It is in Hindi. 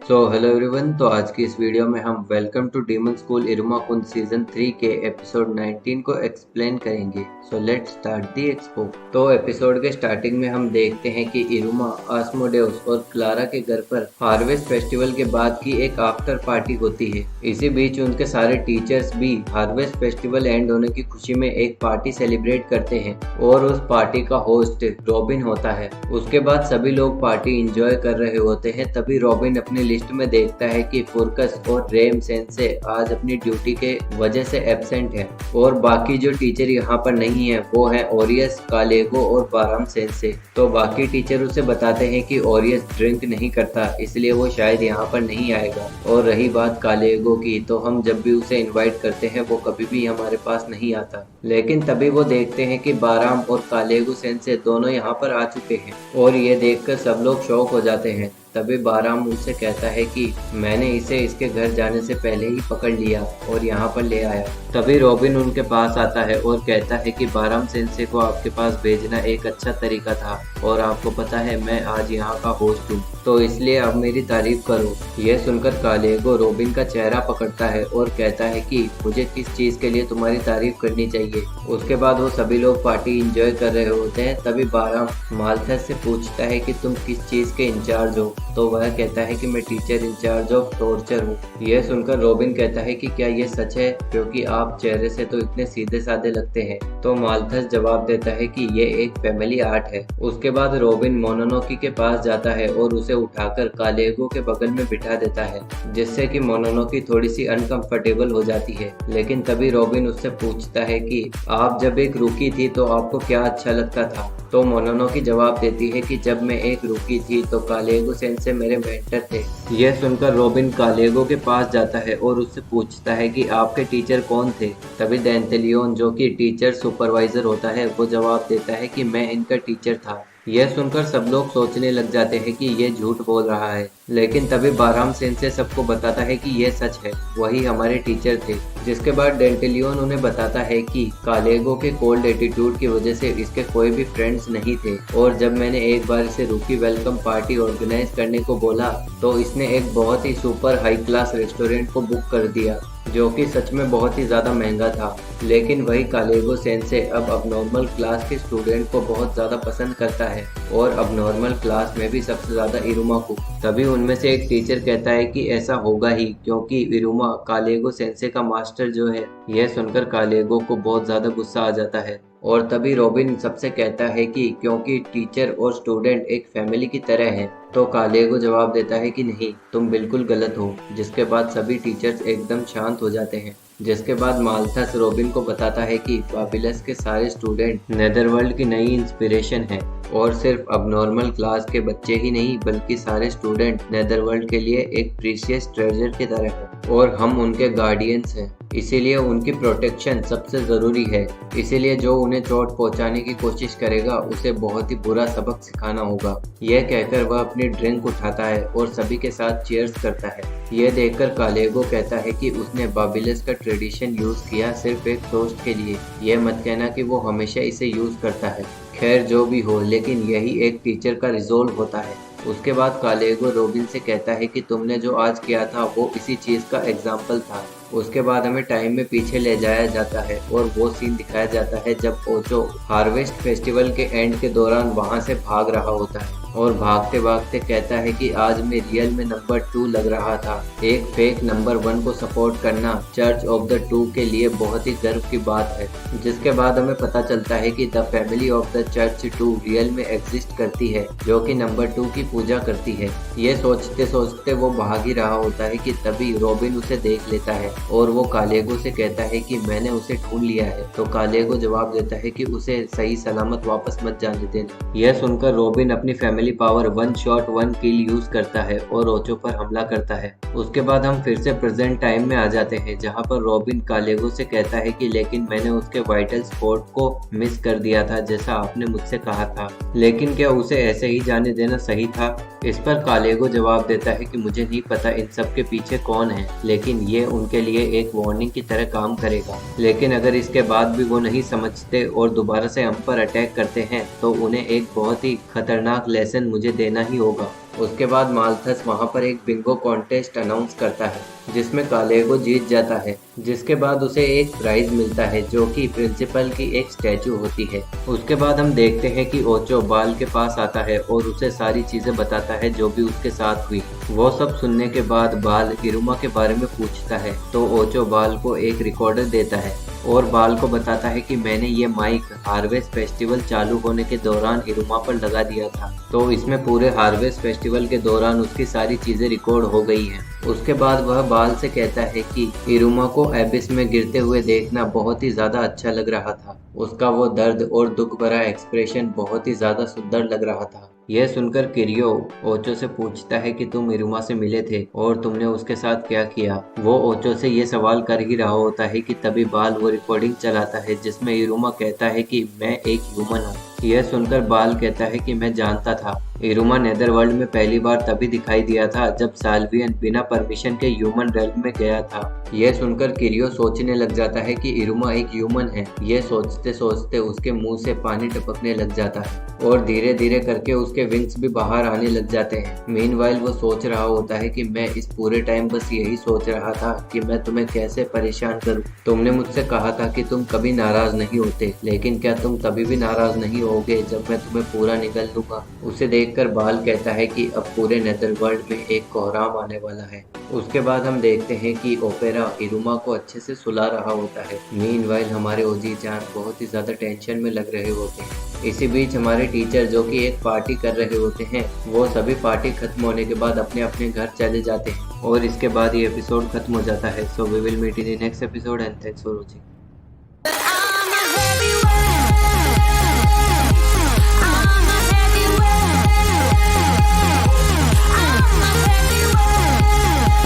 Hello everyone. तो आज की इस वीडियो में हम welcome to demon school Iruma-kun season 3 के एपिसोड 19 को एक्सप्लेन करेंगे। Let's start the expo. तो एपिसोड के स्टार्टिंग में हम देखते हैं कि इरुमा, आस्मोडेउस और क्लारा के घर पर हार्वेस्ट फेस्टिवल के बाद की एक आफ्टर पार्टी होती है। इसी बीच उनके सारे टीचर्स भी हार्वेस्ट फेस्टिवल एंड होने की खुशी में एक पार्टी सेलिब्रेट करते हैं और उस पार्टी का होस्ट रॉबिन होता है। उसके बाद सभी लोग पार्टी एंजॉय कर रहे होते हैं। तभी रॉबिन अपनी लिस्ट में देखता है कि फुरकस और रेम सेंसे आज अपनी ड्यूटी के वजह से एब्सेंट है और बाकी जो टीचर यहाँ पर नहीं है वो है ओरियस, कालेगो और बाराम सेंसे। तो बाकी टीचर उसे बताते हैं कि ओरियस ड्रिंक नहीं करता, इसलिए वो शायद यहाँ पर नहीं आएगा। और रही बात कालेगो की, तो हम जब भी उसे इनवाइट करते हैं वो कभी भी हमारे पास नहीं आता। लेकिन तभी वो देखते हैं कि बाराम और कालेगो सेंसे दोनों यहाँ पर आ चुके हैं और ये देखकर सब लोग शॉक हो जाते हैं। तभी बाराम उनसे कहता है कि मैंने इसे इसके घर जाने से पहले ही पकड़ लिया और यहाँ पर ले आया। तभी रॉबिन उनके पास आता है और कहता है कि बाराम सेंसे को आपके पास भेजना एक अच्छा तरीका था और आपको पता है मैं आज यहाँ का होस्ट हूँ, तो इसलिए अब मेरी तारीफ करो। यह सुनकर कालेगो रॉबिन का चेहरा पकड़ता है और कहता है कि मुझे किस चीज के लिए तुम्हारी तारीफ करनी चाहिए। उसके बाद वो सभी लोग पार्टी एंजॉय कर रहे होते हैं। तभी बाराम माल्थस से पूछता है कि तुम किस चीज के इंचार्ज हो, तो वह कहता है कि मैं टीचर इंचार्ज ऑफ टॉर्चर हूँ। यह सुनकर रॉबिन कहता है कि क्या ये सच है, क्योंकि आप चेहरे से तो इतने सीधे साधे लगते हैं। तो माल्थस जवाब देता है कि ये एक फैमिली आर्ट है। उसके बाद रॉबिन मोनोनोकी के पास जाता है और उसे उठाकर कालेगो के बगल में बिठा देता है, जिससे कि मोनोनोकी थोड़ी सी अनकंफर्टेबल हो जाती है। लेकिन तभी रॉबिन उससे पूछता है कि आप जब एक रूकी थी तो आपको क्या अच्छा लगता था। तो मोनोनोकी जवाब देती है कि जब मैं एक रूकी थी तो कालेगो सेंसे मेरे मेंटर थे। यह सुनकर रॉबिन कालेगो के पास जाता है और उससे पूछता है कि आपके टीचर कौन थे। तभी डेंटेलियन, जो कि टीचर सुपरवाइजर होता है, वो जवाब देता है कि मैं इनका टीचर था। यह सुनकर सब लोग सोचने लग जाते हैं कि ये झूठ बोल रहा है। लेकिन तभी बाराम सेंसे सबको बताता है कि ये सच है, वही हमारे टीचर थे। जिसके बाद डेंटेलियन उन्हें बताता है कि कालेगो के कोल्ड एटीट्यूड की वजह से इसके कोई भी फ्रेंड्स नहीं थे और जब मैंने एक बार इसे रूकी वेलकम पार्टी ऑर्गेनाइज करने को बोला तो इसने एक बहुत ही सुपर हाई क्लास रेस्टोरेंट को बुक कर दिया, जो कि सच में बहुत ही ज्यादा महंगा था। लेकिन वही कालेगो सेंसे अब अबनॉर्मल क्लास के स्टूडेंट को बहुत ज्यादा पसंद करता है और अबनॉर्मल क्लास में भी सबसे ज्यादा इरुमा को। तभी उनमें से एक टीचर कहता है कि ऐसा होगा ही, क्योंकि इरुमा कालेगो सेंसे का मास्टर जो है। यह सुनकर कालेगो को बहुत ज्यादा गुस्सा आ जाता है और तभी रॉबिन सबसे कहता है कि क्योंकि टीचर और स्टूडेंट एक फैमिली की तरह हैं। तो कालेगो जवाब देता है कि नहीं, तुम बिल्कुल गलत हो। जिसके बाद सभी टीचर्स एकदम शांत हो जाते हैं। जिसके बाद माल्थस रॉबिन को बताता है कि बाबिलस के सारे स्टूडेंट नेदरवर्ल्ड की नई इंस्पिरेशन है और सिर्फ अबनॉर्मल क्लास के बच्चे ही नहीं बल्कि सारे स्टूडेंट नेदरवर्ल्ड के लिए एक प्रीशियस ट्रेजर की तरह है और हम उनके गार्डियंस हैं, इसीलिए उनकी प्रोटेक्शन सबसे जरूरी है। इसीलिए जो उन्हें चोट पहुंचाने की कोशिश करेगा उसे बहुत ही बुरा सबक सिखाना होगा। यह कहकर वह अपनी ड्रिंक उठाता है और सभी के साथ चीयर्स करता है। यह देखकर कालेगो कहता है कि उसने बाबिलस का ट्रेडिशन यूज किया सिर्फ एक टोस्ट के लिए। यह मत कहना कि वो हमेशा इसे यूज करता है। खैर जो भी हो, लेकिन यही एक टीचर का रिजोल्व होता है। उसके बाद कालेगो रॉबिन से कहता है कि तुमने जो आज किया था वो इसी चीज का एग्जाम्पल था। उसके बाद हमें टाइम में पीछे ले जाया जाता है और वो सीन दिखाया जाता है जब ओचो हार्वेस्ट फेस्टिवल के एंड के दौरान वहां से भाग रहा होता है और भागते भागते कहता है कि आज मैं रियल में नंबर 2 लग रहा था। एक फेक नंबर 1 को सपोर्ट करना चर्च ऑफ द 2 के लिए बहुत ही गर्व की बात है। जिसके बाद हमें पता चलता है कि the family of the church 2 real में एग्जिस्ट करती है, जो कि नंबर 2 की पूजा करती है। ये सोचते सोचते वो भाग ही रहा होता है कि तभी रॉबिन उसे देख लेता है और वो कालेगो से कहता है कि मैंने उसे ढूंढ लिया है। तो कालेगो जवाब देता है कि उसे सही सलामत वापस मत जाने देना। यह सुनकर रॉबिन अपनी फैमिली पावर 1 शॉट 1 किल यूज करता है और ओचो पर हमला करता है। उसके बाद हम फिर से प्रेजेंट टाइम में आ जाते हैं, जहां पर रॉबिन कालेगो से कहता है कि लेकिन मैंने उसके वाइटल स्पॉट को मिस कर दिया था जैसा आपने मुझसे कहा था, लेकिन क्या उसे ऐसे ही जाने देना सही था। इस पर कालेगो जवाब देता है कि मुझे नहीं पता इन सब के पीछे कौन है, लेकिन ये उनके लिए एक वार्निंग की तरह काम करेगा। लेकिन अगर इसके बाद भी वो नहीं समझते और दोबारा से हम पर अटैक करते हैं तो उन्हें एक बहुत ही खतरनाक लेसन मुझे देना ही होगा। उसके बाद माल्थस वहाँ पर एक बिंगो कॉन्टेस्ट अनाउंस करता है जिसमें कालेगो जीत जाता है, जिसके बाद उसे एक प्राइज मिलता है जो कि प्रिंसिपल की एक स्टैचू होती है। उसके बाद हम देखते हैं कि ओचो बाल के पास आता है और उसे सारी चीजें बताता है जो भी उसके साथ हुई। वो सब सुनने के बाद बाल इरुमा के बारे में पूछता है तो ओचो बाल को एक रिकॉर्डर देता है और बाल को बताता है कि मैंने ये माइक हार्वेस्ट फेस्टिवल चालू होने के दौरान इरुमा पर लगा दिया था, तो इसमें पूरे हार्वेस्ट फेस्टिवल के दौरान उसकी सारी चीजें रिकॉर्ड हो गई हैं। उसके बाद वह बाल से कहता है कि इरुमा को एबिस में गिरते हुए देखना बहुत ही ज्यादा अच्छा लग रहा था। उसका वो दर्द और दुख भरा एक्सप्रेशन बहुत ही ज्यादा सुंदर लग रहा था। यह सुनकर किरियो ओचो से पूछता है कि तुम इरुमा से मिले थे और तुमने उसके साथ क्या किया। वो ओचो से ये सवाल कर ही रहा होता है कि तभी बाल वो रिकॉर्डिंग चलाता है जिसमें इरुमा कहता है कि मैं एक ह्यूमन हूँ। यह सुनकर बाल कहता है कि मैं जानता था। इरुमा नेदरवर्ल्ड में पहली बार तभी दिखाई दिया था जब साल्वियन बिना परमिशन के ह्यूमन रेल्म में गया था। यह सुनकर किरियो सोचने लग जाता है कि इरुमा एक ह्यूमन है। यह सोचते सोचते उसके मुंह से पानी टपकने लग जाता है और धीरे धीरे करके उसके विंग्स भी बाहर आने लग जाते हैं। मीनवाइल वो सोच रहा होता है कि मैं इस पूरे टाइम बस यही सोच रहा था कि मैं तुम्हें कैसे परेशान करूं। तुमने मुझसे कहा था कि तुम कभी नाराज नहीं होते, लेकिन क्या तुम कभी भी नाराज नहीं होगे जब मैं तुम्हें पूरा निगल दूंगा। उसे देखकर बाल कहता है कि अब पूरे नेदरवर्ल्ड में एक कोहराम आने वाला है। उसके बाद हम देखते हैं कि ओपेरा इरुमा को अच्छे से सुला रहा होता है। मीनवाइल हमारे ओजी जान बहुत ही ज्यादा टेंशन में लग रहे होते हैं। इसी बीच हमारे टीचर जो कि एक पार्टी कर रहे होते हैं, वो सभी पार्टी खत्म होने के बाद अपने अपने घर चले जाते हैं और इसके बाद ये एपिसोड खत्म हो जाता है। So we will meet in the next episode and thanks for watching.